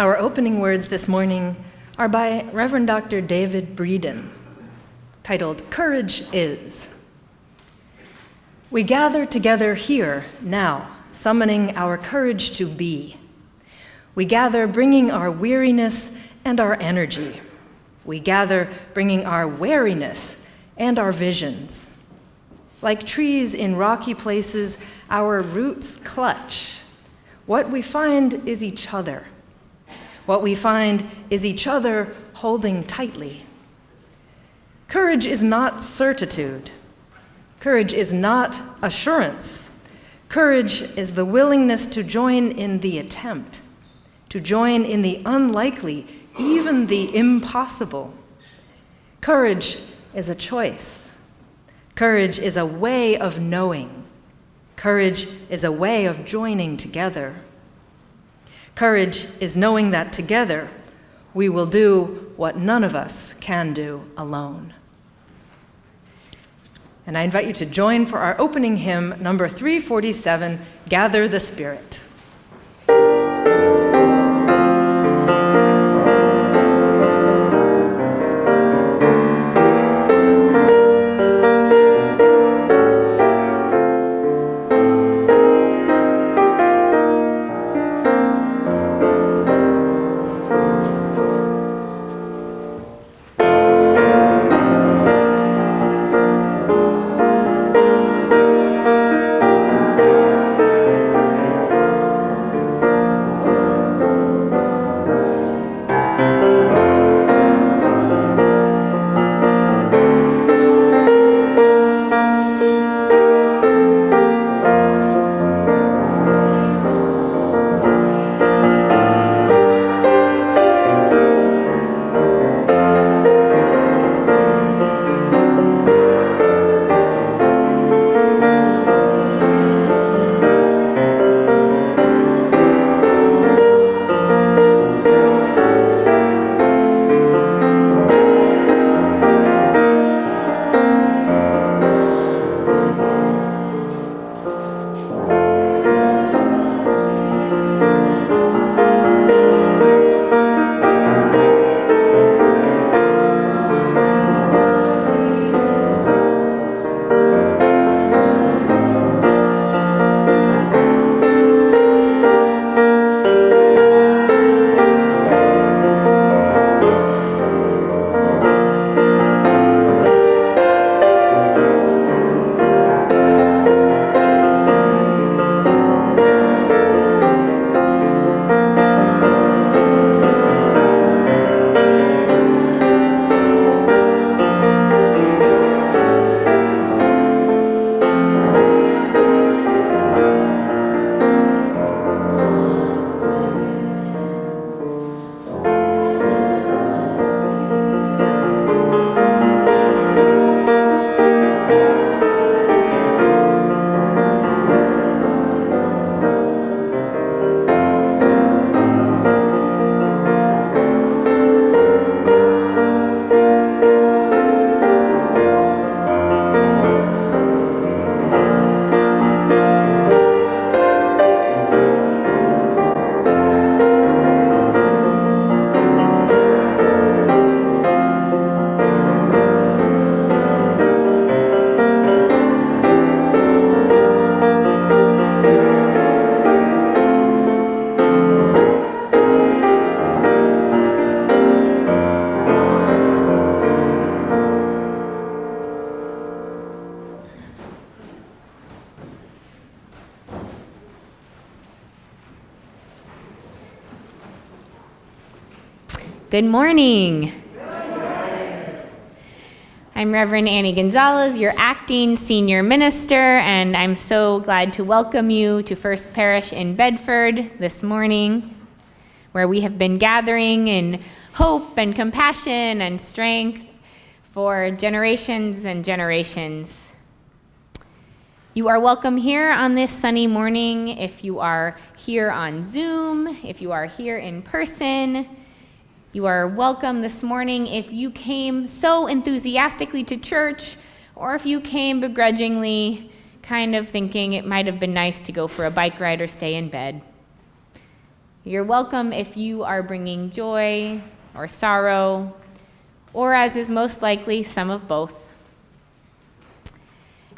Our opening words this morning are by Reverend Dr. David Breeden, titled, "Courage Is." We gather together here now, summoning our courage to be. We gather bringing our weariness and our energy. We gather bringing our wariness and our visions. Like trees in rocky places, our roots clutch. What we find is each other. What we find is each other holding tightly. Courage is not certitude. Courage is not assurance. Courage is the willingness to join in the attempt, to join in the unlikely, even the impossible. Courage is a choice. Courage is a way of knowing. Courage is a way of joining together. Courage is knowing that together we will do what none of us can do alone. And I invite you to join for our opening hymn, number 347, Gather the Spirit. Good morning. I'm Reverend Annie Gonzalez, your acting senior minister, and I'm so glad to welcome you to First Parish in Bedford this morning, where we have been gathering in hope and compassion and strength for generations and generations. You are welcome here on this sunny morning if you are here on Zoom, if you are here in person. You are welcome this morning if you came so enthusiastically to church, or if you came begrudgingly, kind of thinking it might have been nice to go for a bike ride or stay in bed. You're welcome if you are bringing joy or sorrow, or as is most likely, some of both.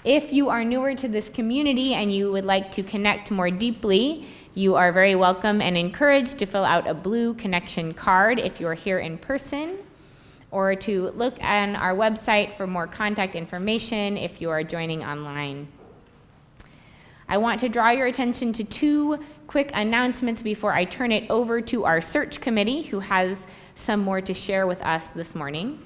If you are newer to this community and you would like to connect more deeply, you are very welcome and encouraged to fill out a blue connection card if you're here in person, or to look on our website for more contact information if you are joining online. I want to draw your attention to two quick announcements before I turn it over to our search committee, who has some more to share with us this morning.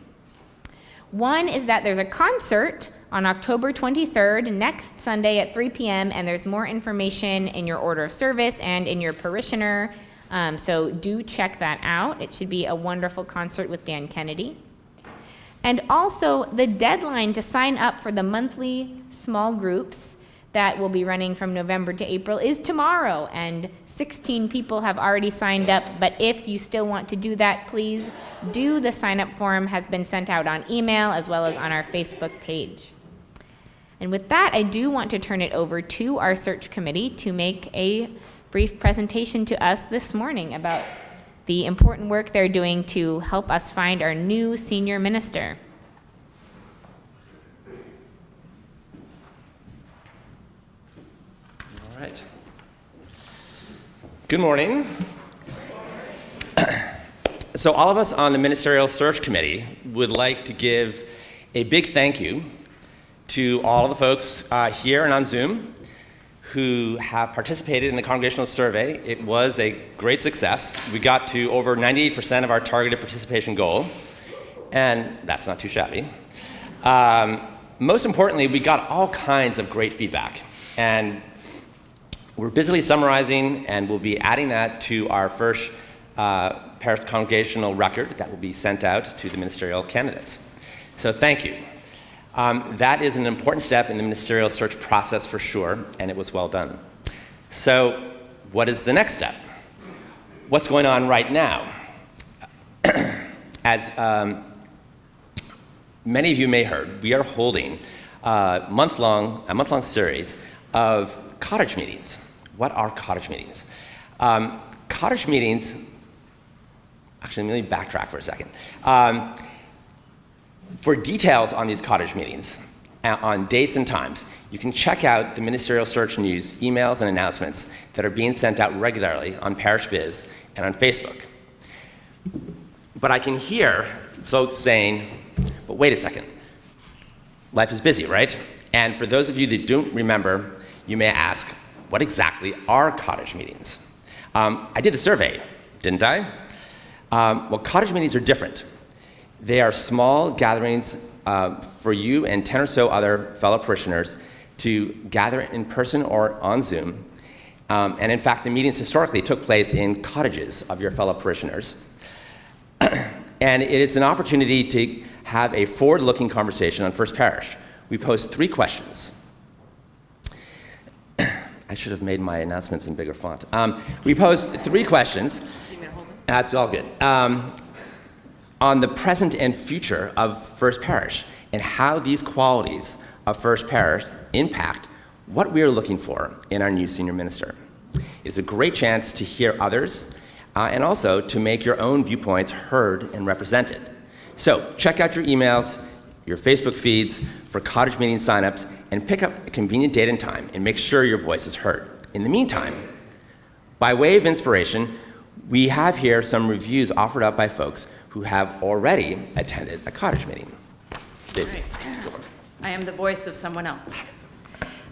One is that there's a concert on October 23rd, next Sunday at 3 p.m., and there's more information in your order of service and in your parishioner, so do check that out. It should be a wonderful concert with Dan Kennedy. And also, the deadline to sign up for the monthly small groups that will be running from November to April is tomorrow, and 16 people have already signed up, but if you still want to do that, please do. The sign-up form has been sent out on email as well as on our Facebook page. And with that, I do want to turn it over to our search committee to make a brief presentation to us this morning about the important work they're doing to help us find our new senior minister. All right. Good morning. So all of us on the Ministerial Search Committee would like to give a big thank you to all of the folks here and on Zoom who have participated in the congregational survey. It was a great success. We got to over 98% of our targeted participation goal, and that's not too shabby. Most importantly, we got all kinds of great feedback, and we're busily summarizing, and we'll be adding that to our First Parish congregational record that will be sent out to the ministerial candidates. So thank you. That is an important step in the ministerial search process for sure, and it was well done. So what is the next step? What's going on right now? As many of you may have heard, we are holding a month-long series of cottage meetings. What are cottage meetings? Cottage meetings, actually let me backtrack for a second. For details on these cottage meetings, on dates and times, you can check out the Ministerial Search News emails and announcements that are being sent out regularly on Parish Biz and on Facebook. But I can hear folks saying, but wait a second, life is busy, right? And for those of you that don't remember, you may ask, what exactly are cottage meetings? I did the survey, didn't I? Well, cottage meetings are different. They are small gatherings for you and 10 or so other fellow parishioners to gather in person or on Zoom. And in fact, the meetings historically took place in cottages of your fellow parishioners. And it's an opportunity to have a forward-looking conversation on First Parish. We pose 3 questions. I should have made my announcements in bigger font. We posed 3 questions. That's all good. On the present and future of First Parish and how these qualities of First Parish impact what we are looking for in our new senior minister. It's a great chance to hear others and also to make your own viewpoints heard and represented. So check out your emails, your Facebook feeds for cottage meeting signups, and pick up a convenient date and time and make sure your voice is heard. In the meantime, by way of inspiration, we have here some reviews offered up by folks who have already attended a cottage meeting. Daisy. Right. I am the voice of someone else.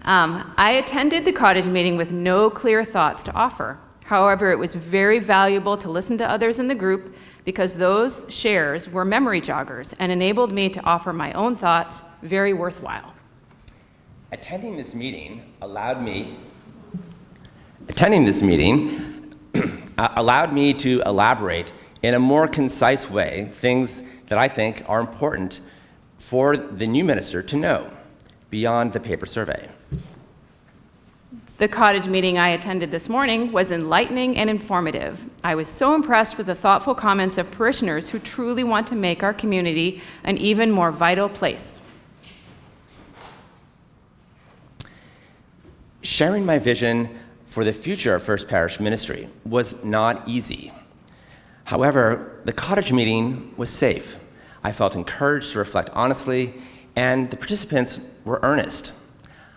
I attended the cottage meeting with no clear thoughts to offer. However, it was very valuable to listen to others in the group because those shares were memory joggers and enabled me to offer my own thoughts, very worthwhile. Attending this meeting allowed me to elaborate in a more concise way things that I think are important for the new minister to know beyond the paper survey. The cottage meeting I attended this morning was enlightening and informative. I was so impressed with the thoughtful comments of parishioners who truly want to make our community an even more vital place. Sharing my vision for the future of First Parish ministry was not easy. However, the cottage meeting was safe. I felt encouraged to reflect honestly, and the participants were earnest.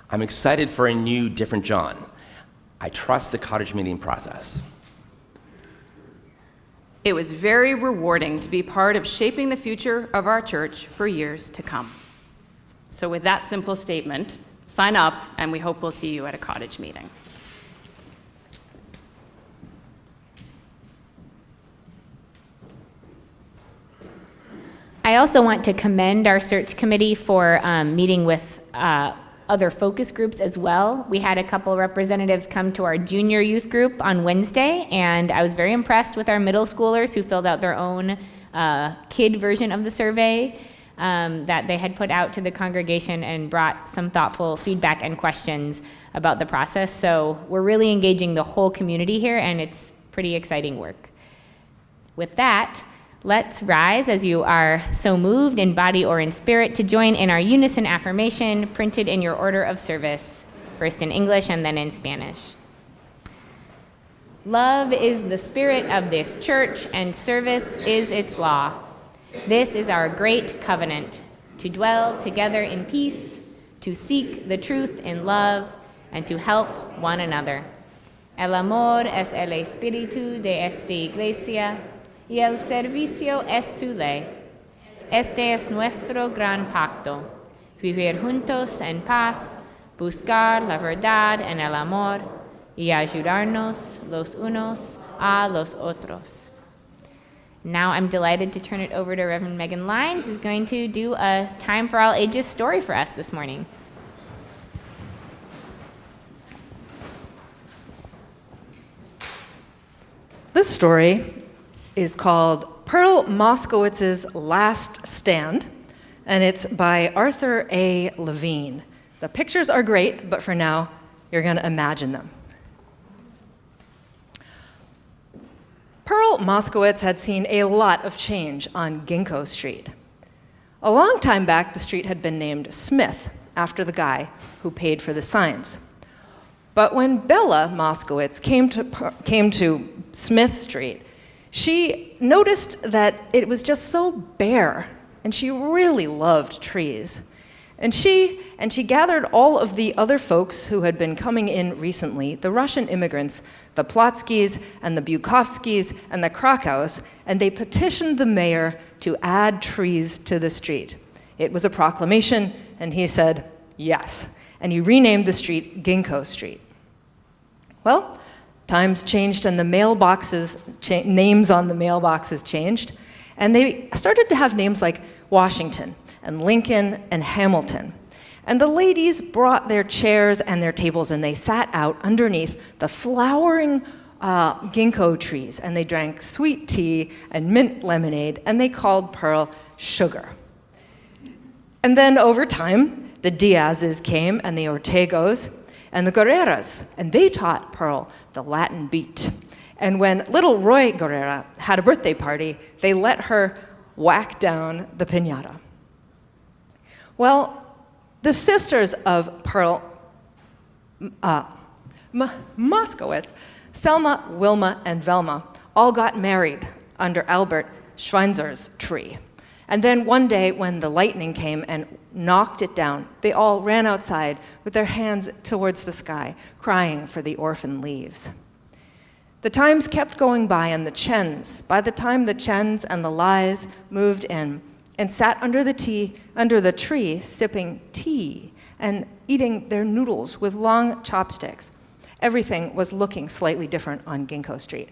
I'm excited for a new, different John. I trust the cottage meeting process. It was very rewarding to be part of shaping the future of our church for years to come. So with that simple statement, sign up, and we hope we'll see you at a cottage meeting. I also want to commend our search committee for meeting with other focus groups as well. We had a couple representatives come to our junior youth group on Wednesday, and I was very impressed with our middle schoolers who filled out their own kid version of the survey that they had put out to the congregation and brought some thoughtful feedback and questions about the process. So we're really engaging the whole community here, and it's pretty exciting work. With that, let's rise as you are so moved in body or in spirit to join in our unison affirmation printed in your order of service, first in English and then in Spanish. Love is the spirit of this church, and service is its law. This is our great covenant, to dwell together in peace, to seek the truth in love, and to help one another. El amor es el espíritu de esta iglesia, y el servicio es su ley. Este es nuestro gran pacto, vivir juntos en paz, buscar la verdad en el amor, y ayudarnos los unos a los otros. Now I'm delighted to turn it over to Reverend Megan Lynes, who's going to do a Time for All Ages story for us this morning. This story is called Pearl Moskowitz's Last Stand, and it's by Arthur A. Levine. The pictures are great, but for now, you're going to imagine them. Pearl Moskowitz had seen a lot of change on Ginkgo Street. A long time back, the street had been named Smith, after the guy who paid for the signs. But when Bella Moskowitz came to Smith Street, she noticed that it was just so bare, and she really loved trees. And she gathered all of the other folks who had been coming in recently, the Russian immigrants, the Plotskys and the Bukovskys and the Krakows, and they petitioned the mayor to add trees to the street. It was a proclamation, and he said yes. And he renamed the street Ginkgo Street. Well, times changed, and the mailboxes, names on the mailboxes changed, and they started to have names like Washington and Lincoln and Hamilton. And the ladies brought their chairs and their tables, and they sat out underneath the flowering ginkgo trees, and they drank sweet tea and mint lemonade, and they called Pearl Sugar. And then over time, the Diazes came, and the Ortegos, and the Guerreras, and they taught Pearl the Latin beat. And when little Roy Guerrera had a birthday party, they let her whack down the piñata. Well, the sisters of Pearl Moskowitz, Selma, Wilma, and Velma, all got married under Albert Schweitzer's tree. And then one day when the lightning came and knocked it down, they all ran outside with their hands towards the sky, crying for the orphan leaves. The times kept going by, and the Chens, by the time the Chens and the Lies moved in and sat under the tree, sipping tea and eating their noodles with long chopsticks, everything was looking slightly different on Ginkgo Street.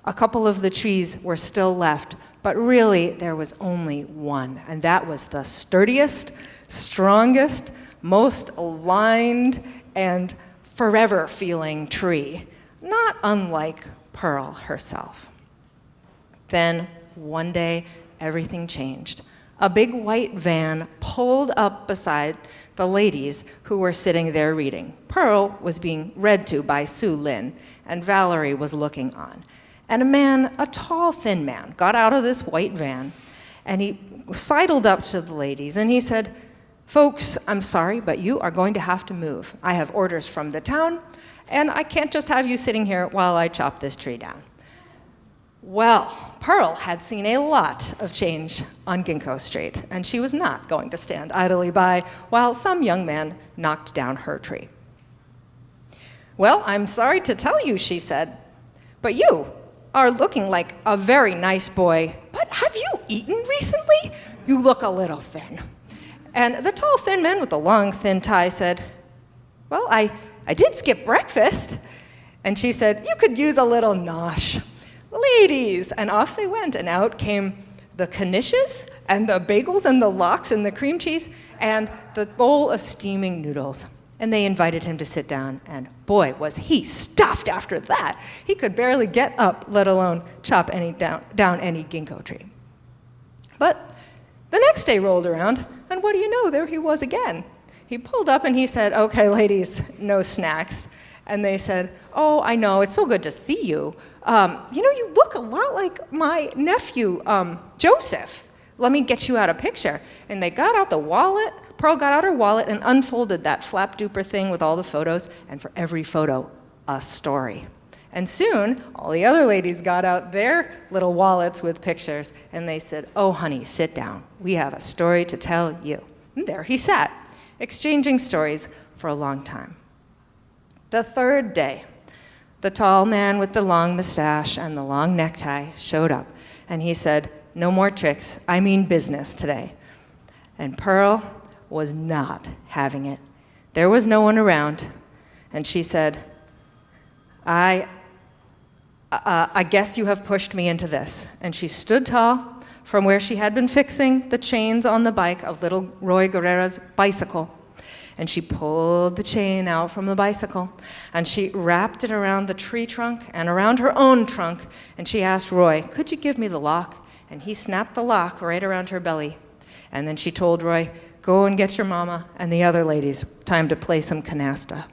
A couple of the trees were still left, but really there was only one, and that was the sturdiest, strongest, most aligned, and forever feeling tree, not unlike Pearl herself. Then, one day, everything changed. A big white van pulled up beside the ladies who were sitting there reading. Pearl was being read to by Sue Lynn, and Valerie was looking on. And a man, a tall, thin man, got out of this white van, and he sidled up to the ladies, and he said, "Folks, I'm sorry, but you are going to have to move. I have orders from the town, and I can't just have you sitting here while I chop this tree down. Well, Pearl had seen a lot of change on Ginkgo Street, and she was not going to stand idly by while some young man knocked down her tree. "Well, I'm sorry to tell you," she said, "but you are looking like a very nice boy, but have you eaten recently? You look a little thin." And the tall, thin man with the long, thin tie said, "Well, I did skip breakfast." And she said, "You could use a little nosh. Ladies," and off they went, and out came the knishes and the bagels and the lox and the cream cheese and the bowl of steaming noodles. And they invited him to sit down, and boy, was he stuffed after that. He could barely get up, let alone chop down any ginkgo tree. But the next day rolled around, and what do you know, there he was again. He pulled up and he said, "Okay, ladies, no snacks." And they said, "Oh, I know, it's so good to see you. You look a lot like my nephew, Joseph. Let me get you out a picture." And they got out the wallet. Pearl got out her wallet and unfolded that flap-duper thing with all the photos, and for every photo, a story. And soon, all the other ladies got out their little wallets with pictures, and they said, "Oh, honey, sit down. We have a story to tell you." And there he sat, exchanging stories for a long time. The third day, the tall man with the long mustache and the long necktie showed up, and he said, "No more tricks. I mean business today." And Pearl was not having it. There was no one around, and she said, I guess you have pushed me into this." And she stood tall from where she had been fixing the chains on the bike of little Roy Guerrera's bicycle. And she pulled the chain out from the bicycle, and she wrapped it around the tree trunk and around her own trunk, and she asked Roy, "Could you give me the lock?" And he snapped the lock right around her belly. And then she told Roy, "Go and get your mama and the other ladies. Time to play some canasta."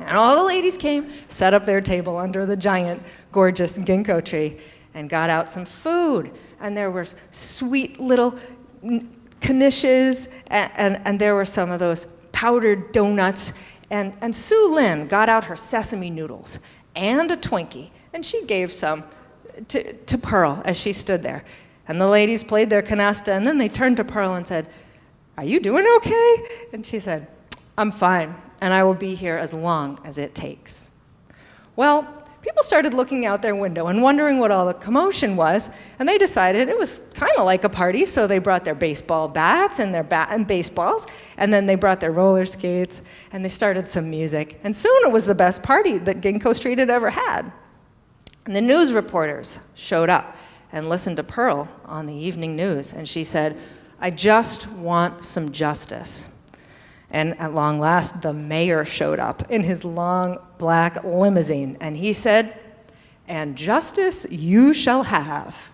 And all the ladies came, set up their table under the giant, gorgeous ginkgo tree, and got out some food. And there were sweet little knishes, and there were some of those powdered donuts. And Sue Lynn got out her sesame noodles and a Twinkie, and she gave some to Pearl as she stood there. And the ladies played their canasta, and then they turned to Pearl and said, "Are you doing okay?" And she said, "I'm fine, and I will be here as long as it takes." Well, people started looking out their window and wondering what all the commotion was, and they decided it was kind of like a party, so they brought their baseball bats and their baseballs, and then they brought their roller skates, and they started some music. And soon it was the best party that Ginkgo Street had ever had. And the news reporters showed up and listened to Pearl on the evening news, and she said, "I just want some justice." And at long last, the mayor showed up in his long black limousine, and he said, "And justice you shall have."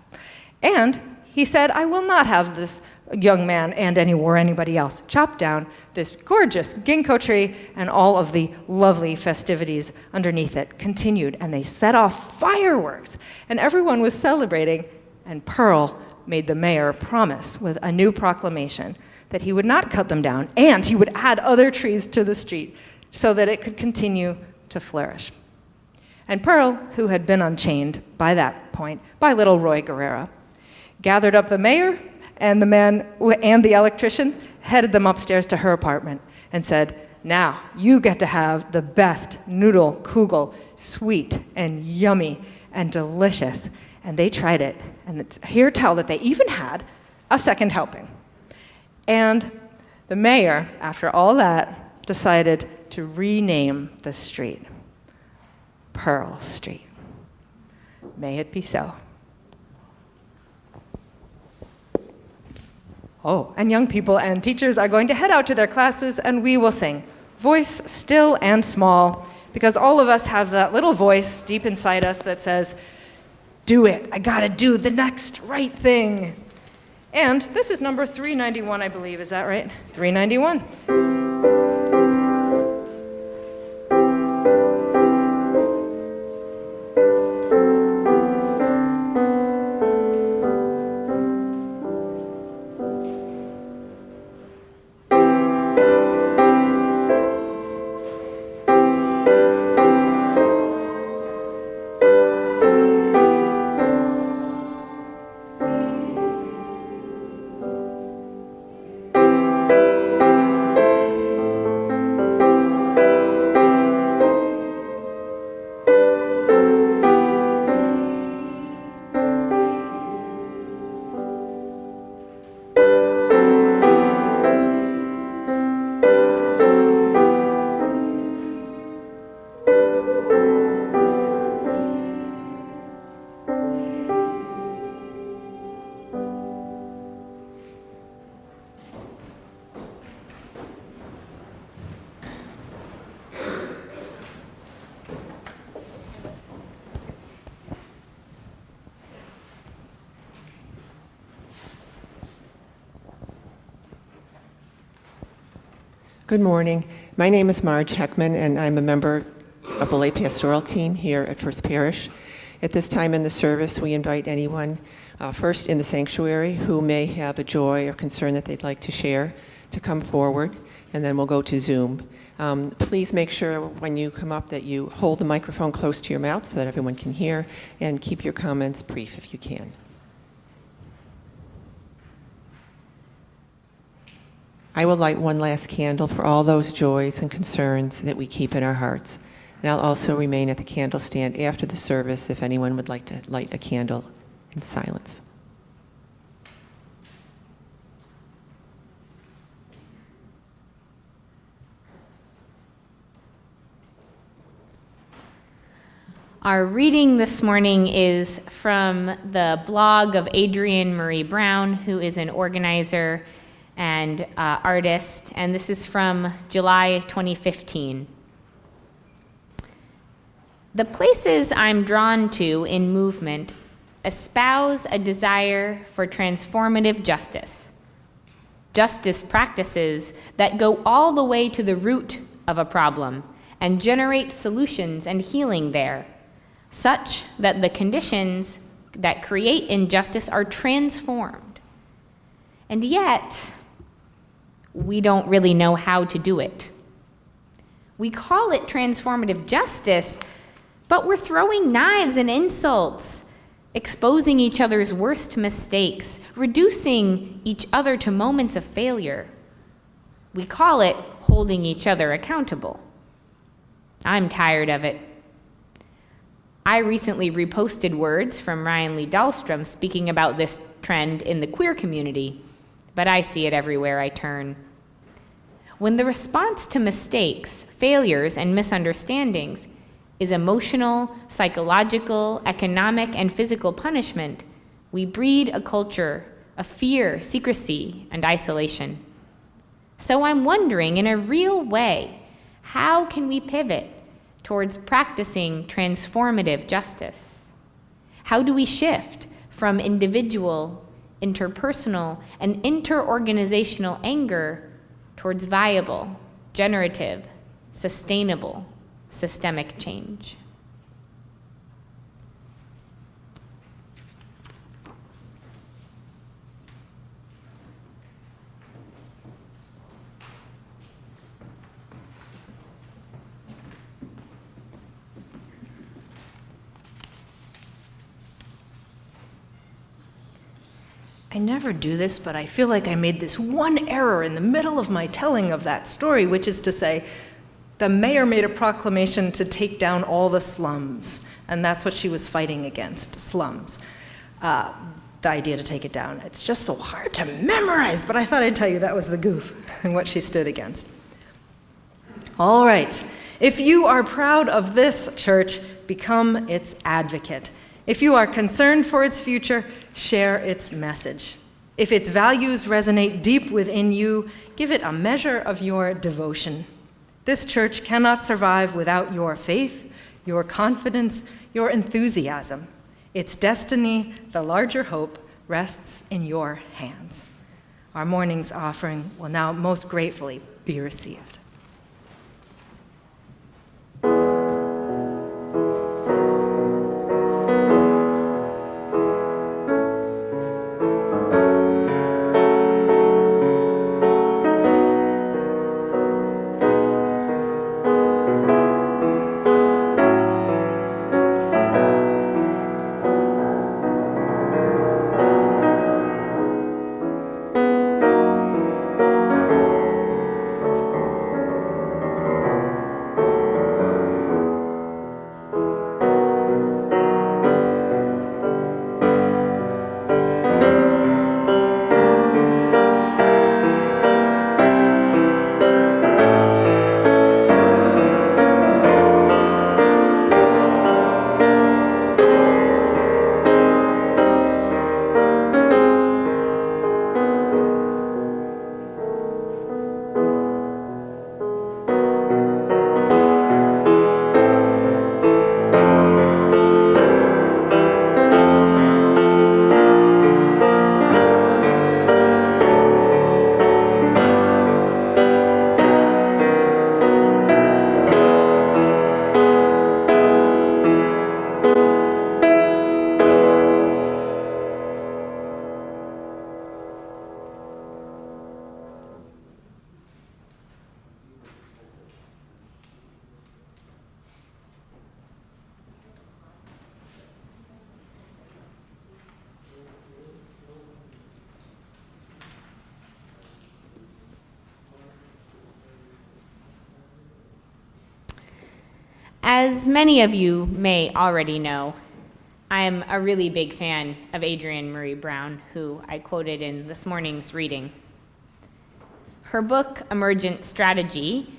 And he said, "I will not have this young man and anybody else chop down this gorgeous ginkgo tree," and all of the lovely festivities underneath it continued, and they set off fireworks, and everyone was celebrating, and Pearl made the mayor promise with a new proclamation that he would not cut them down, and he would add other trees to the street so that it could continue to flourish. And Pearl, who had been unchained by that point by little Roy Guerrera, gathered up the mayor and the man and the electrician, headed them upstairs to her apartment, and said, "Now you get to have the best noodle kugel, sweet and yummy and delicious." And they tried it, and it's here tell that they even had a second helping. And the mayor, after all that, decided to rename the street Pearl Street. May it be so. Oh, and young people and teachers are going to head out to their classes, and we will sing Voice Still and Small, because all of us have that little voice deep inside us that says, "Do it, I gotta do the next right thing." And this is number 391, I believe. Is that right? 391. Good morning. My name is Marge Heckman, and I'm a member of the lay pastoral team here at First Parish. At this time in the service, we invite anyone first in the sanctuary who may have a joy or concern that they'd like to share to come forward, and then we'll go to Zoom. Please make sure when you come up that you hold the microphone close to your mouth so that everyone can hear, and keep your comments brief if you can. I will light one last candle for all those joys and concerns that we keep in our hearts. And I'll also remain at the candle stand after the service if anyone would like to light a candle in silence. Our reading this morning is from the blog of Adrienne Marie Brown, who is an organizer and artist, and this is from July 2015. The places I'm drawn to in movement espouse a desire for transformative justice. Justice practices that go all the way to the root of a problem and generate solutions and healing there, such that the conditions that create injustice are transformed. And yet, we don't really know how to do it. We call it transformative justice, but we're throwing knives and insults, exposing each other's worst mistakes, reducing each other to moments of failure. We call it holding each other accountable. I'm tired of it. I recently reposted words from Ryan Lee Dahlstrom speaking about this trend in the queer community, but I see it everywhere I turn. When the response to mistakes, failures, and misunderstandings is emotional, psychological, economic, and physical punishment, we breed a culture of fear, secrecy, and isolation. So I'm wondering, in a real way, how can we pivot towards practicing transformative justice? How do we shift from individual, interpersonal, and interorganizational anger towards viable, generative, sustainable, systemic change? I never do this, but I feel like I made this one error in the middle of my telling of that story, which is to say, the mayor made a proclamation to take down all the slums, and that's what she was fighting against, slums. The idea to take it down. It's just so hard to memorize, but I thought I'd tell you that was the goof and what she stood against. All right, if you are proud of this church, become its advocate. If you are concerned for its future, share its message. If its values resonate deep within you, give it a measure of your devotion. This church cannot survive without your faith, your confidence, your enthusiasm. Its destiny, the larger hope, rests in your hands. Our morning's offering will now most gratefully be received. As many of you may already know, I am a really big fan of Adrienne Marie Brown, who I quoted in this morning's reading. Her book, Emergent Strategy,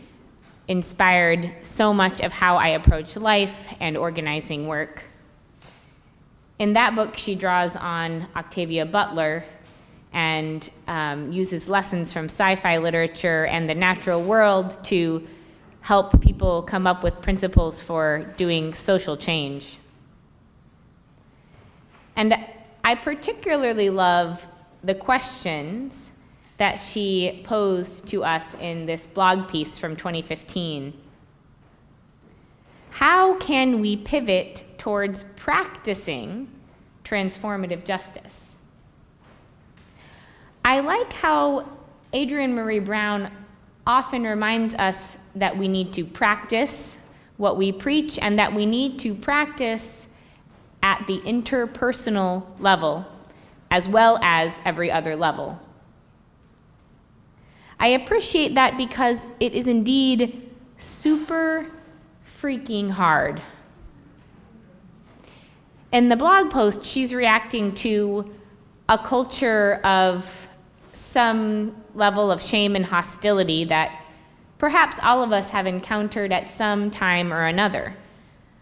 inspired so much of how I approach life and organizing work. In that book, she draws on Octavia Butler and uses lessons from sci-fi literature and the natural world to help people come up with principles for doing social change. And I particularly love the questions that she posed to us in this blog piece from 2015. How can we pivot towards practicing transformative justice? I like how Adrienne Marie Brown often reminds us that we need to practice what we preach and that we need to practice at the interpersonal level as well as every other level. I appreciate that because it is indeed super freaking hard. In the blog post, she's reacting to a culture of some level of shame and hostility that perhaps all of us have encountered at some time or another.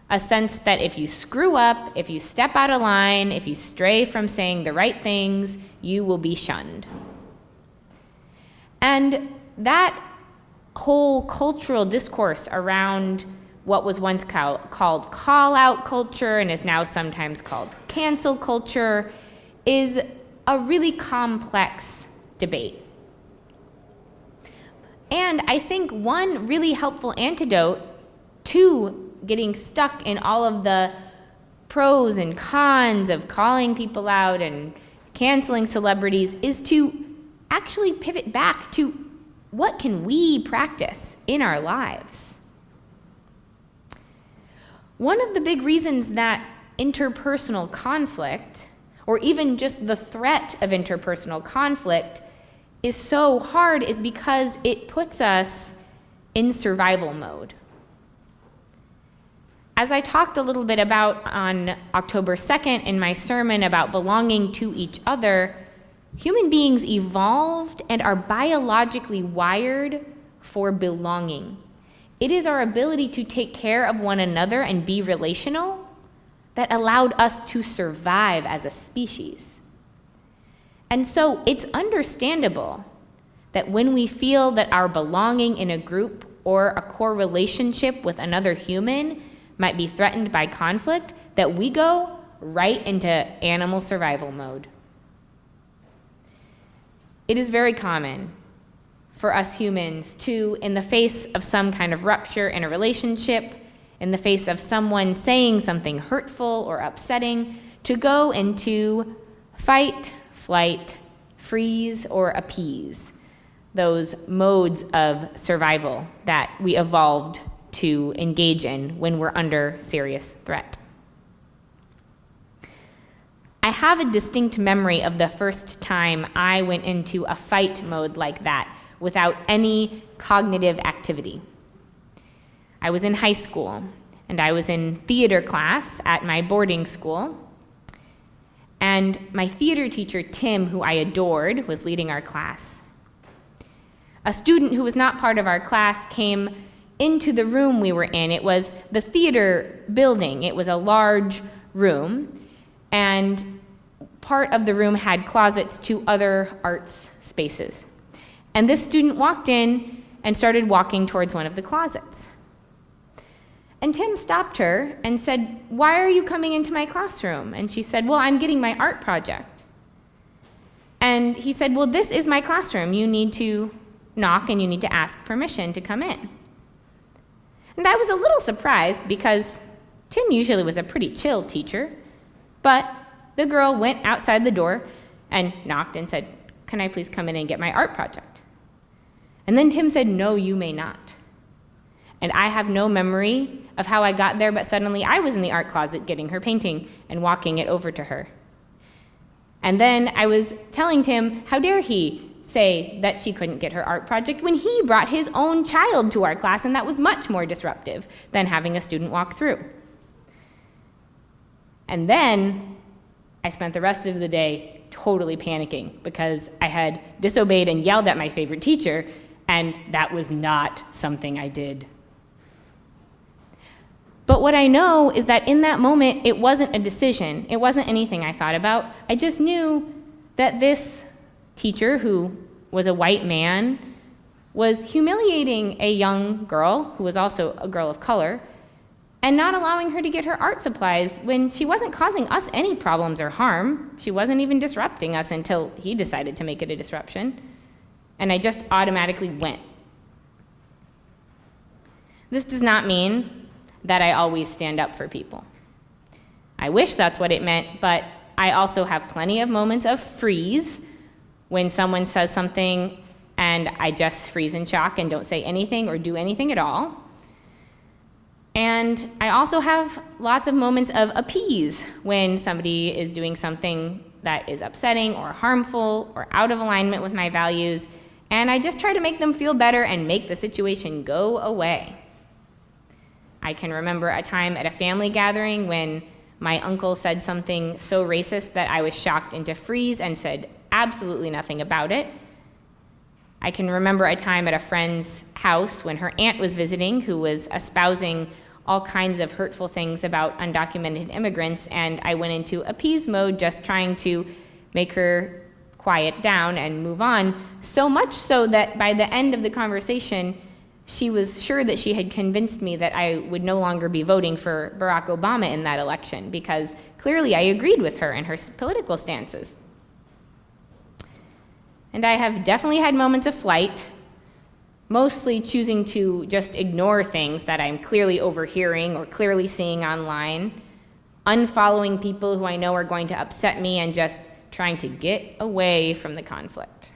A sense that if you screw up, if you step out of line, if you stray from saying the right things, you will be shunned. And that whole cultural discourse around what was once called call-out culture and is now sometimes called cancel culture is a really complex debate. And I think one really helpful antidote to getting stuck in all of the pros and cons of calling people out and canceling celebrities is to actually pivot back to what can we practice in our lives. One of the big reasons that interpersonal conflict, or even just the threat of interpersonal conflict, is so hard is because it puts us in survival mode. As I talked a little bit about on October 2nd in my sermon about belonging to each other, human beings evolved and are biologically wired for belonging. It is our ability to take care of one another and be relational that allowed us to survive as a species. And so it's understandable that when we feel that our belonging in a group or a core relationship with another human might be threatened by conflict, that we go right into animal survival mode. It is very common for us humans to, in the face of some kind of rupture in a relationship, in the face of someone saying something hurtful or upsetting, to go into fight, flight, freeze, or appease, those modes of survival that we evolved to engage in when we're under serious threat. I have a distinct memory of the first time I went into a fight mode like that without any cognitive activity. I was in high school, and I was in theater class at my boarding school, and my theater teacher, Tim, who I adored, was leading our class. A student who was not part of our class came into the room we were in. It was the theater building. It was a large room, and part of the room had closets to other arts spaces. And this student walked in and started walking towards one of the closets. And Tim stopped her and said, "Why are you coming into my classroom?" And she said, "Well, I'm getting my art project." And he said, "Well, this is my classroom. You need to knock and you need to ask permission to come in." And I was a little surprised because Tim usually was a pretty chill teacher, but the girl went outside the door and knocked and said, "Can I please come in and get my art project?" And then Tim said, "No, you may not." And I have no memory of how I got there, but suddenly I was in the art closet getting her painting and walking it over to her. And then I was telling Tim, how dare he say that she couldn't get her art project when he brought his own child to our class, and that was much more disruptive than having a student walk through. And then I spent the rest of the day totally panicking because I had disobeyed and yelled at my favorite teacher, and that was not something I did. But what I know is that in that moment, it wasn't a decision. It wasn't anything I thought about. I just knew that this teacher, who was a white man, was humiliating a young girl, who was also a girl of color, and not allowing her to get her art supplies when she wasn't causing us any problems or harm. She wasn't even disrupting us until he decided to make it a disruption. And I just automatically went. This does not mean that I always stand up for people. I wish that's what it meant, but I also have plenty of moments of freeze when someone says something and I just freeze in shock and don't say anything or do anything at all. And I also have lots of moments of appease when somebody is doing something that is upsetting or harmful or out of alignment with my values, and I just try to make them feel better and make the situation go away. I can remember a time at a family gathering when my uncle said something so racist that I was shocked into freeze and said absolutely nothing about it. I can remember a time at a friend's house when her aunt was visiting who was espousing all kinds of hurtful things about undocumented immigrants, and I went into appease mode, just trying to make her quiet down and move on, so much so that by the end of the conversation, she was sure that she had convinced me that I would no longer be voting for Barack Obama in that election, because clearly I agreed with her and her political stances. And I have definitely had moments of flight, mostly choosing to just ignore things that I'm clearly overhearing or clearly seeing online, unfollowing people who I know are going to upset me, and just trying to get away from the conflict.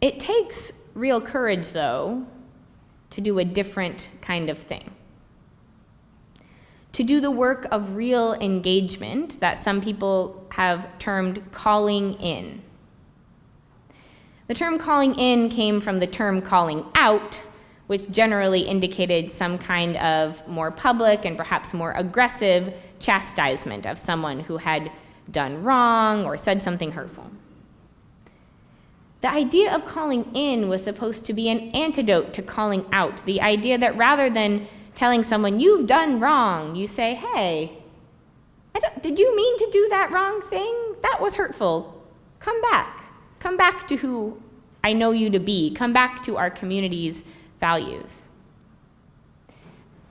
It takes real courage, though, to do a different kind of thing. To do the work of real engagement that some people have termed calling in. The term calling in came from the term calling out, which generally indicated some kind of more public and perhaps more aggressive chastisement of someone who had done wrong or said something hurtful. The idea of calling in was supposed to be an antidote to calling out, the idea that rather than telling someone, you've done wrong, you say, hey, did you mean to do that wrong thing? That was hurtful. Come back. Come back to who I know you to be. Come back to our community's values.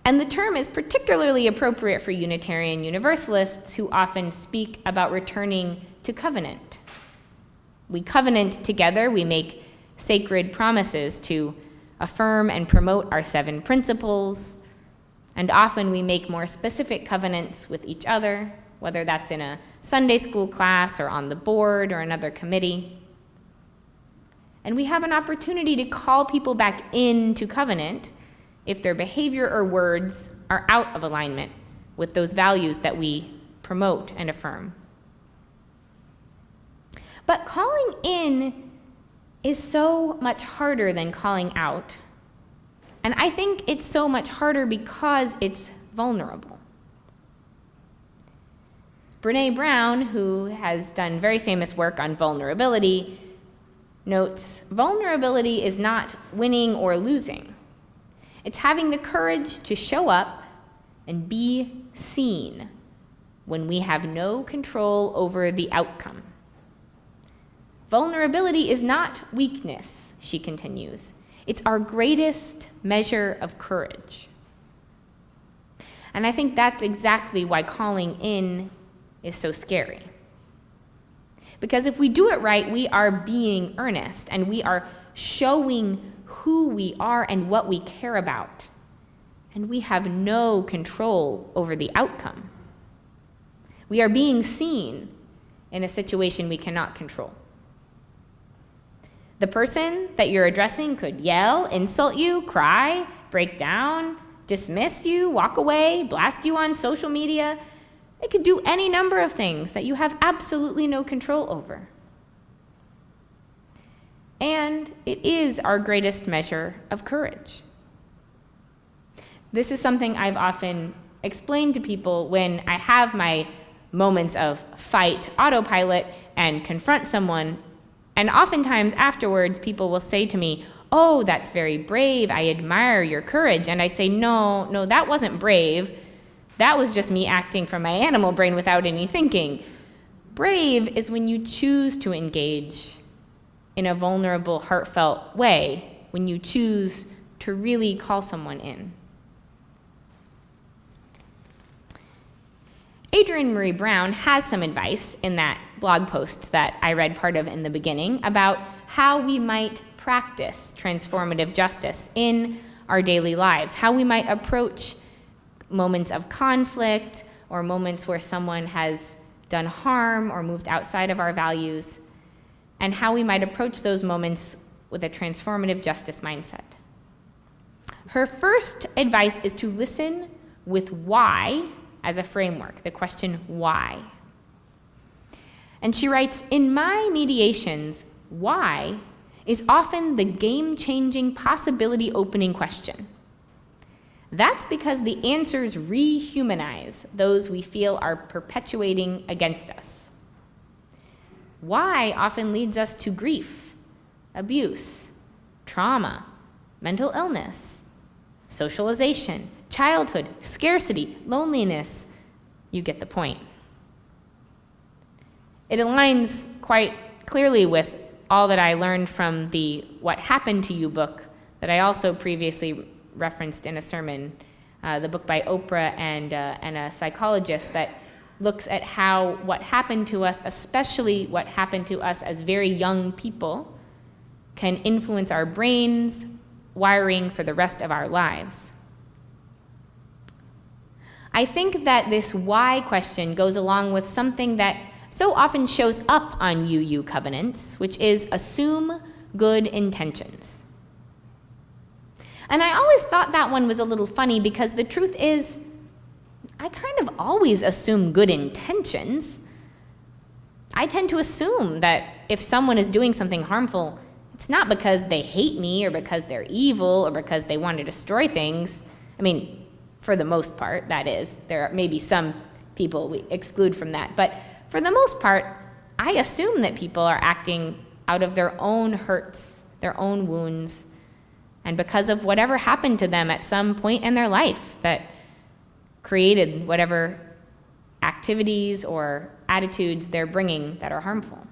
And the term is particularly appropriate for Unitarian Universalists who often speak about returning to covenant. We covenant together, we make sacred promises to affirm and promote our 7 principles, and often we make more specific covenants with each other, whether that's in a Sunday school class or on the board or another committee. And we have an opportunity to call people back into covenant if their behavior or words are out of alignment with those values that we promote and affirm. But calling in is so much harder than calling out. And I think it's so much harder because it's vulnerable. Brené Brown, who has done very famous work on vulnerability, notes, vulnerability is not winning or losing. It's having the courage to show up and be seen when we have no control over the outcome. Vulnerability is not weakness, she continues. It's our greatest measure of courage. And I think that's exactly why calling in is so scary. Because if we do it right, we are being earnest and we are showing who we are and what we care about. And we have no control over the outcome. We are being seen in a situation we cannot control. The person that you're addressing could yell, insult you, cry, break down, dismiss you, walk away, blast you on social media. They could do any number of things that you have absolutely no control over. it is our greatest measure of courage. This is something I've often explained to people when I have my moments of fight autopilot and confront someone. And oftentimes afterwards, people will say to me, "Oh, that's very brave. I admire your courage." And I say, no, that wasn't brave. That was just me acting from my animal brain without any thinking. Brave is when you choose to engage in a vulnerable, heartfelt way, when you choose to really call someone in. Adrienne Marie Brown has some advice in that blog post that I read part of in the beginning about how we might practice transformative justice in our daily lives, how we might approach moments of conflict or moments where someone has done harm or moved outside of our values, and how we might approach those moments with a transformative justice mindset. Her first advice is to listen with why as a framework, the question why. And she writes, "In my mediations, why is often the game-changing, possibility-opening question. That's because the answers rehumanize those we feel are perpetuating against us. Why often leads us to grief, abuse, trauma, mental illness, socialization, childhood, scarcity, loneliness. You get the point." It aligns quite clearly with all that I learned from the What Happened to You book that I also previously referenced in a sermon, the book by Oprah and a psychologist that looks at how what happened to us, especially what happened to us as very young people, can influence our brains, wiring for the rest of our lives. I think that this why question goes along with something that so often shows up on UU covenants, which is assume good intentions. And I always thought that one was a little funny because the truth is, I kind of always assume good intentions. I tend to assume that if someone is doing something harmful, it's not because they hate me or because they're evil or because they want to destroy things. I mean, for the most part, that is. There may be some people we exclude from that. But for the most part, I assume that people are acting out of their own hurts, their own wounds, and because of whatever happened to them at some point in their life that created whatever activities or attitudes they're bringing that are harmful.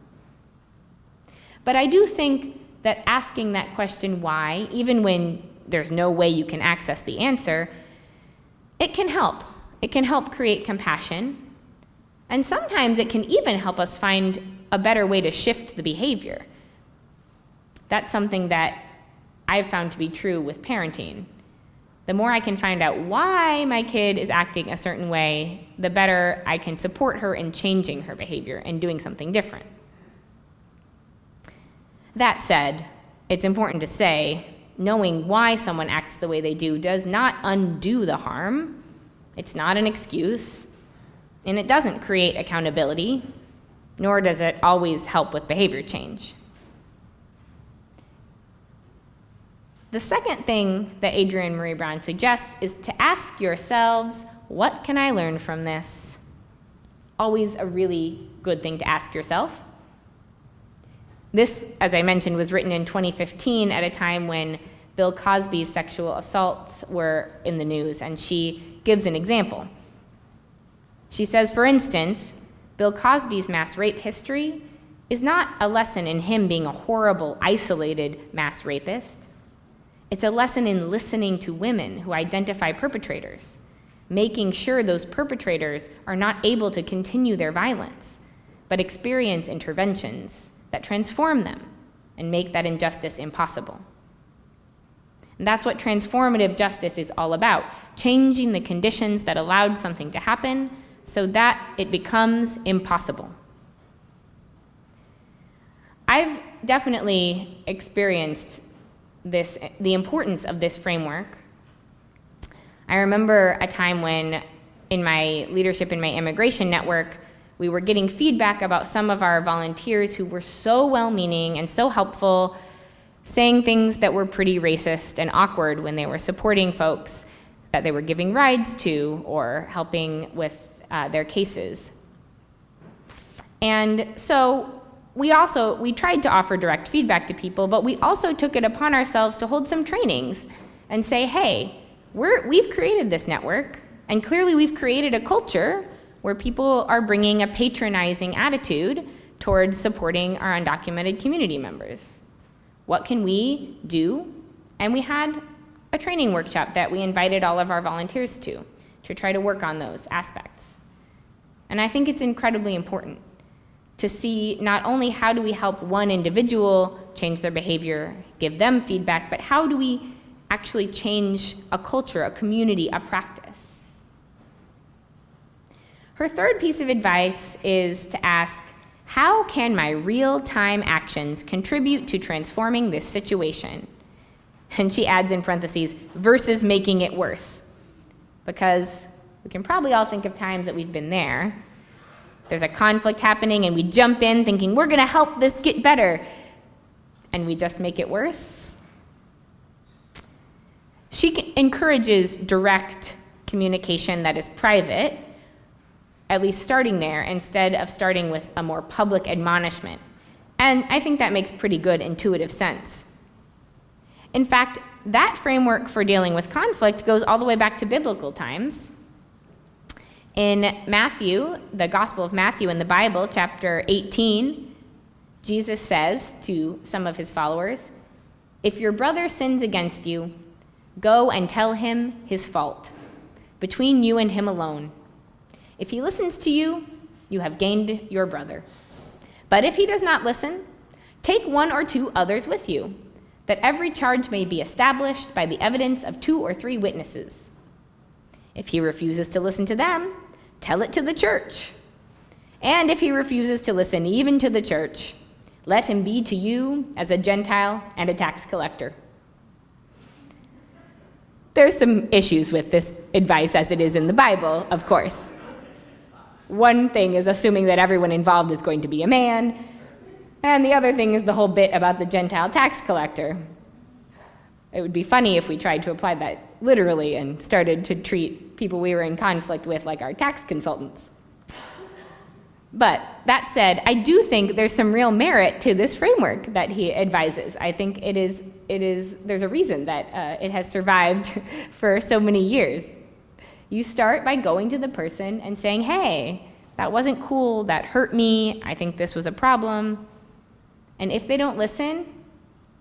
But I do think that asking that question why, even when there's no way you can access the answer, it can help. It can help create compassion. And sometimes it can even help us find a better way to shift the behavior. That's something that I've found to be true with parenting. The more I can find out why my kid is acting a certain way, the better I can support her in changing her behavior and doing something different. That said, it's important to say, knowing why someone acts the way they do does not undo the harm. It's not an excuse, and it doesn't create accountability, nor does it always help with behavior change. The second thing that Adrienne Marie Brown suggests is to ask yourselves, what can I learn from this? Always a really good thing to ask yourself. This, as I mentioned, was written in 2015 at a time when Bill Cosby's sexual assaults were in the news, and she gives an example. She says, for instance, Bill Cosby's mass rape history is not a lesson in him being a horrible, isolated mass rapist. It's a lesson in listening to women who identify perpetrators, making sure those perpetrators are not able to continue their violence, but experience interventions that transform them and make that injustice impossible. And that's what transformative justice is all about, changing the conditions that allowed something to happen so that it becomes impossible. I've definitely experienced the importance of this framework. I remember a time when in my leadership in my immigration network, we were getting feedback about some of our volunteers who were so well-meaning and so helpful, saying things that were pretty racist and awkward when they were supporting folks that they were giving rides to or helping with their cases. And so we tried to offer direct feedback to people, but we also took it upon ourselves to hold some trainings and say, hey, we've created this network, and clearly we've created a culture where people are bringing a patronizing attitude towards supporting our undocumented community members. What can we do? And we had a training workshop that we invited all of our volunteers to try to work on those aspects. And I think it's incredibly important to see not only how do we help one individual change their behavior, give them feedback, but how do we actually change a culture, a community, a practice. Her third piece of advice is to ask, how can my real-time actions contribute to transforming this situation? And she adds in parentheses, versus making it worse. Because we can probably all think of times that we've been there. There's a conflict happening and we jump in thinking we're going to help this get better. And we just make it worse. She encourages direct communication that is private, at least starting there, instead of starting with a more public admonishment. And I think that makes pretty good intuitive sense. In fact, that framework for dealing with conflict goes all the way back to biblical times. In Matthew, the Gospel of Matthew in the Bible, chapter 18, Jesus says to some of his followers, if your brother sins against you, go and tell him his fault, between you and him alone. If he listens to you, you have gained your brother. But if he does not listen, take one or two others with you, that every charge may be established by the evidence of 2 or 3 witnesses. If he refuses to listen to them, tell it to the church. And if he refuses to listen even to the church, let him be to you as a Gentile and a tax collector. There's some issues with this advice as it is in the Bible, of course. One thing is assuming that everyone involved is going to be a man, and the other thing is the whole bit about the Gentile tax collector. It would be funny if we tried to apply that literally and started to treat people we were in conflict with like our tax consultants. But that said, I do think there's some real merit to this framework that he advises. I think there's a reason that it has survived for so many years. You start by going to the person and saying, hey, that wasn't cool, that hurt me, I think this was a problem. And if they don't listen,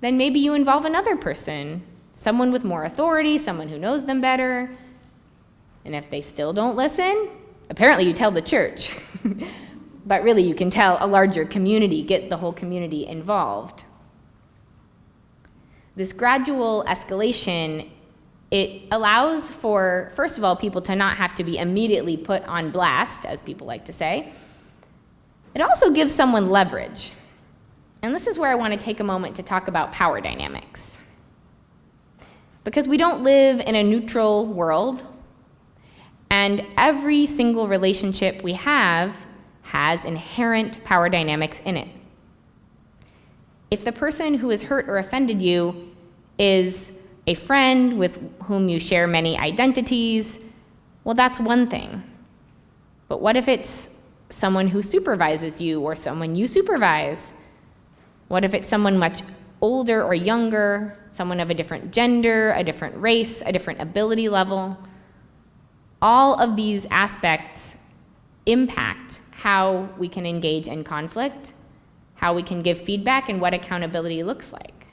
then maybe you involve another person, someone with more authority, someone who knows them better. And if they still don't listen, apparently you tell the church. But really you can tell a larger community, get the whole community involved. This gradual escalation, it allows for, first of all, people to not have to be immediately put on blast, as people like to say. It also gives someone leverage. And this is where I want to take a moment to talk about power dynamics. Because we don't live in a neutral world, and every single relationship we have has inherent power dynamics in it. If the person who has hurt or offended you is a friend with whom you share many identities, well, that's one thing. But what if it's someone who supervises you or someone you supervise? What if it's someone much older or younger, someone of a different gender, a different race, a different ability level? All of these aspects impact how we can engage in conflict, how we can give feedback, and what accountability looks like.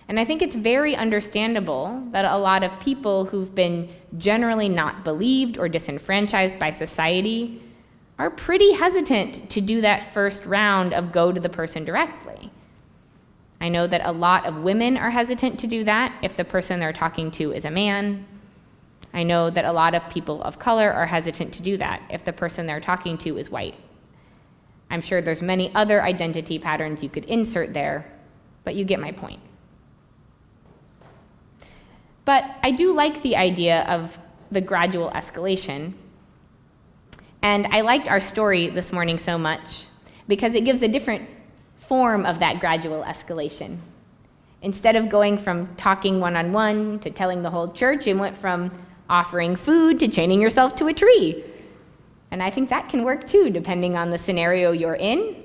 And I think it's very understandable that a lot of people who've been generally not believed or disenfranchised by society are pretty hesitant to do that first round of go to the person directly. I know that a lot of women are hesitant to do that if the person they're talking to is a man. I know that a lot of people of color are hesitant to do that if the person they're talking to is white. I'm sure there's many other identity patterns you could insert there, but you get my point. But I do like the idea of the gradual escalation. And I liked our story this morning so much because it gives a different form of that gradual escalation. Instead of going from talking one-on-one to telling the whole church, it went from offering food to chaining yourself to a tree. And I think that can work too, depending on the scenario you're in.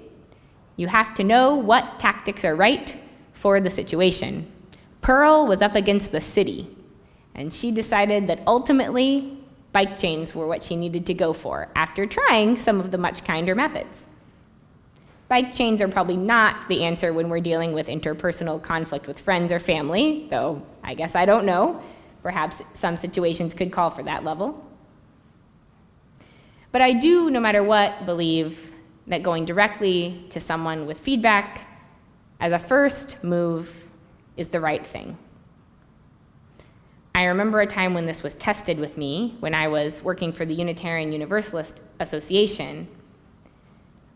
You have to know what tactics are right for the situation. Pearl was up against the city, and she decided that ultimately bike chains were what she needed to go for after trying some of the much kinder methods. Bike chains are probably not the answer when we're dealing with interpersonal conflict with friends or family, though I guess I don't know. Perhaps some situations could call for that level. But I do, no matter what, believe that going directly to someone with feedback as a first move is the right thing. I remember a time when this was tested with me when I was working for the Unitarian Universalist Association.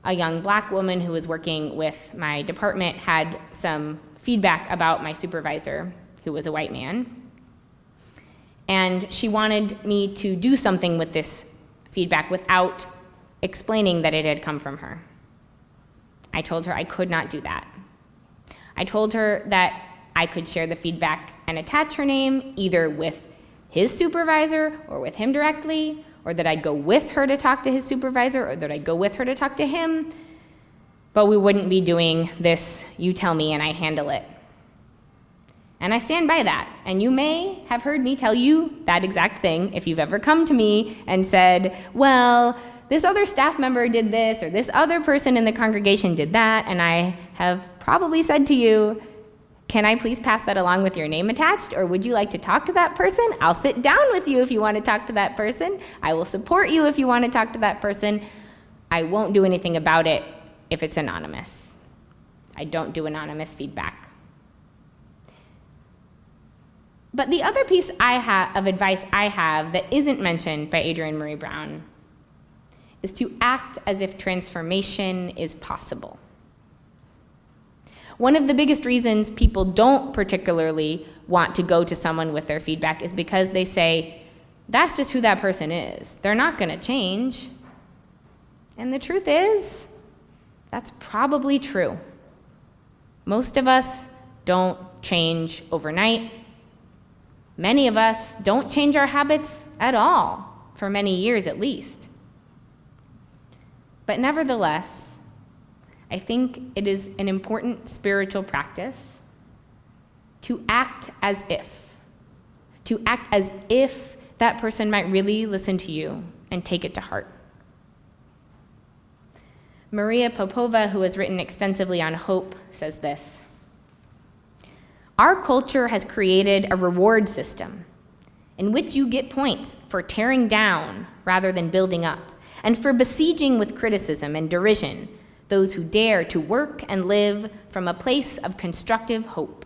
A young black woman who was working with my department had some feedback about my supervisor, who was a white man. And she wanted me to do something with this feedback without explaining that it had come from her. I told her I could not do that. I told her that I could share the feedback and attach her name either with his supervisor or with him directly, or that I'd go with her to talk to his supervisor, or that I'd go with her to talk to him, but we wouldn't be doing this, you tell me and I handle it. And I stand by that, and you may have heard me tell you that exact thing if you've ever come to me and said, well, this other staff member did this, or this other person in the congregation did that, and I have probably said to you, can I please pass that along with your name attached, or would you like to talk to that person? I'll sit down with you if you want to talk to that person. I will support you if you want to talk to that person. I won't do anything about it if it's anonymous. I don't do anonymous feedback. But the other piece of advice I have that isn't mentioned by Adrienne Marie Brown is to act as if transformation is possible. One of the biggest reasons people don't particularly want to go to someone with their feedback is because they say, that's just who that person is. They're not going to change. And the truth is, that's probably true. Most of us don't change overnight. Many of us don't change our habits at all, for many years at least. But nevertheless, I think it is an important spiritual practice to act as if that person might really listen to you and take it to heart. Maria Popova, who has written extensively on hope, says this: our culture has created a reward system in which you get points for tearing down rather than building up, and for besieging with criticism and derision those who dare to work and live from a place of constructive hope.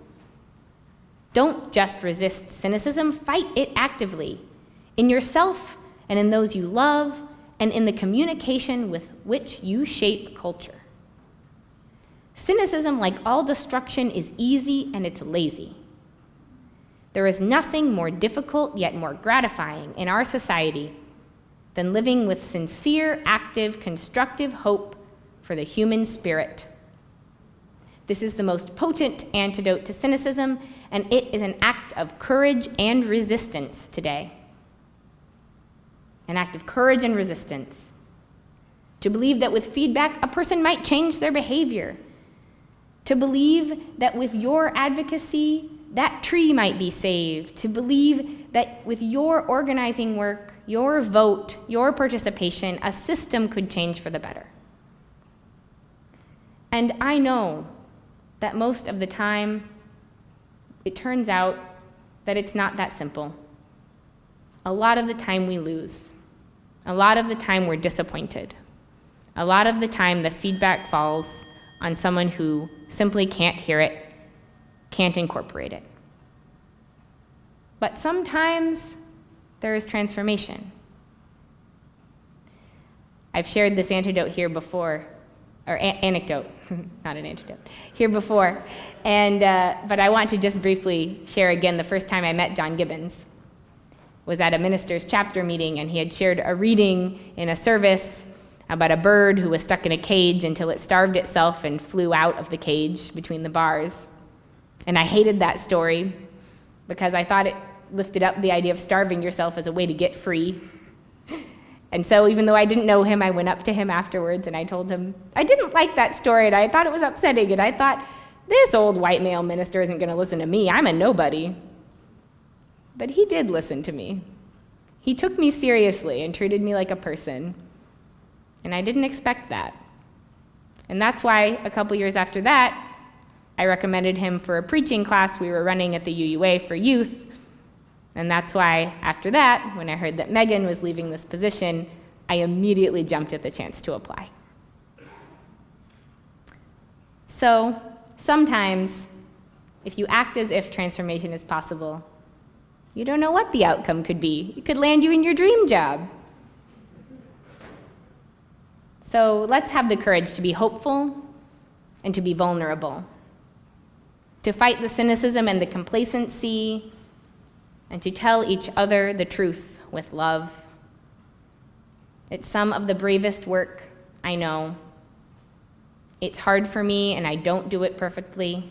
Don't just resist cynicism, fight it actively, in yourself and in those you love, and in the communication with which you shape culture. Cynicism, like all destruction, is easy and it's lazy. There is nothing more difficult yet more gratifying in our society than living with sincere, active, constructive hope for the human spirit. This is the most potent antidote to cynicism, and it is an act of courage and resistance today. An act of courage and resistance. To believe that with feedback, a person might change their behavior. To believe that with your advocacy, that tree might be saved. To believe that with your organizing work, your vote, your participation, a system could change for the better. And I know that most of the time, it turns out that it's not that simple. A lot of the time we lose. A lot of the time we're disappointed. A lot of the time the feedback falls on someone who simply can't hear it, can't incorporate it. But sometimes there is transformation. I've shared this anecdote here before, or anecdote, not an antidote, here before. But I want to just briefly share again the first time I met John Gibbons. Was at a minister's chapter meeting, and he had shared a reading in a service about a bird who was stuck in a cage until it starved itself and flew out of the cage between the bars. And I hated that story because I thought it lifted up the idea of starving yourself as a way to get free. And so even though I didn't know him, I went up to him afterwards and I told him I didn't like that story and I thought it was upsetting and I thought, this old white male minister isn't going to listen to me. I'm a nobody. But he did listen to me. He took me seriously and treated me like a person. And I didn't expect that. And that's why a couple years after that, I recommended him for a preaching class we were running at the UUA for youth. And that's why, after that, when I heard that Megan was leaving this position, I immediately jumped at the chance to apply. So, sometimes, if you act as if transformation is possible, you don't know what the outcome could be. It could land you in your dream job. So, let's have the courage to be hopeful and to be vulnerable, to fight the cynicism and the complacency, and to tell each other the truth with love. It's some of the bravest work I know. It's hard for me, and I don't do it perfectly.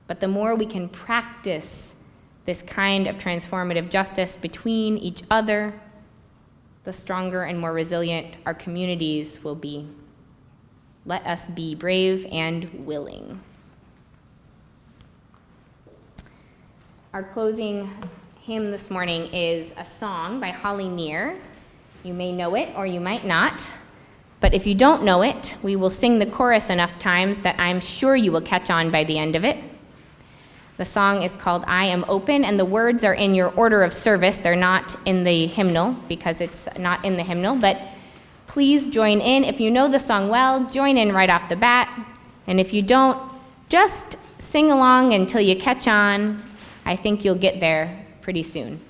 But the more we can practice this kind of transformative justice between each other, the stronger and more resilient our communities will be. Let us be brave and willing. Our closing hymn this morning is a song by Holly Near. You may know it or you might not, but if you don't know it, we will sing the chorus enough times that I'm sure you will catch on by the end of it. The song is called I Am Open, and the words are in your order of service. They're not in the hymnal because it's not in the hymnal, but please join in. If you know the song well, join in right off the bat, and if you don't, just sing along until you catch on. I think you'll get there pretty soon.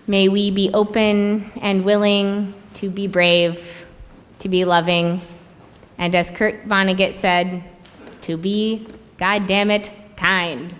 May we be open and willing to be brave, to be loving, and as Kurt Vonnegut said, to be, goddammit, kind.